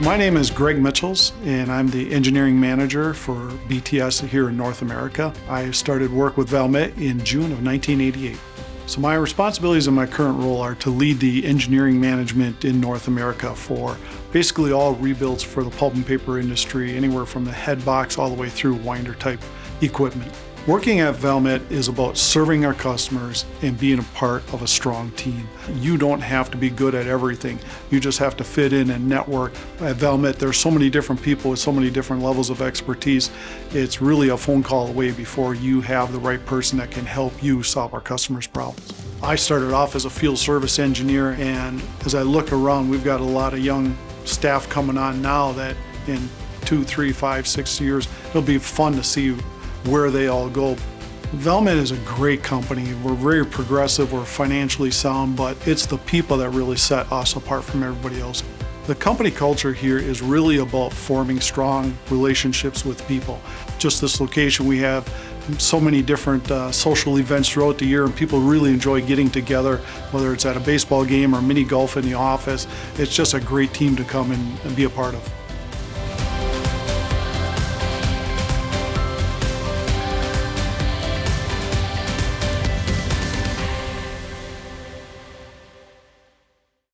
My name is Greg Michiels, and I'm the engineering manager for BTS here in North America. I started work with Valmet in June of 1988. So my responsibilities in my current role are to lead the engineering management in North America for basically all rebuilds for the pulp and paper industry, anywhere from the head box all the way through winder type equipment. Working at Valmet is about serving our customers and being a part of a strong team. You don't have to be good at everything. You just have to fit in and network. At Valmet, there's so many different people with so many different levels of expertise. It's really a phone call away before you have the right person that can help you solve our customers' problems. I started off as a field service engineer, and as I look around, we've got a lot of young staff coming on now that in 2, 3, 5, 6 years, it'll be fun to see where they all go. Valmet is a great company. We're very progressive, we're financially sound, but it's the people that really set us apart from everybody else. The company culture here is really about forming strong relationships with people. Just this location, we have so many different social events throughout the year, and people really enjoy getting together, whether it's at a baseball game or mini golf in the office. It's just a great team to come and be a part of.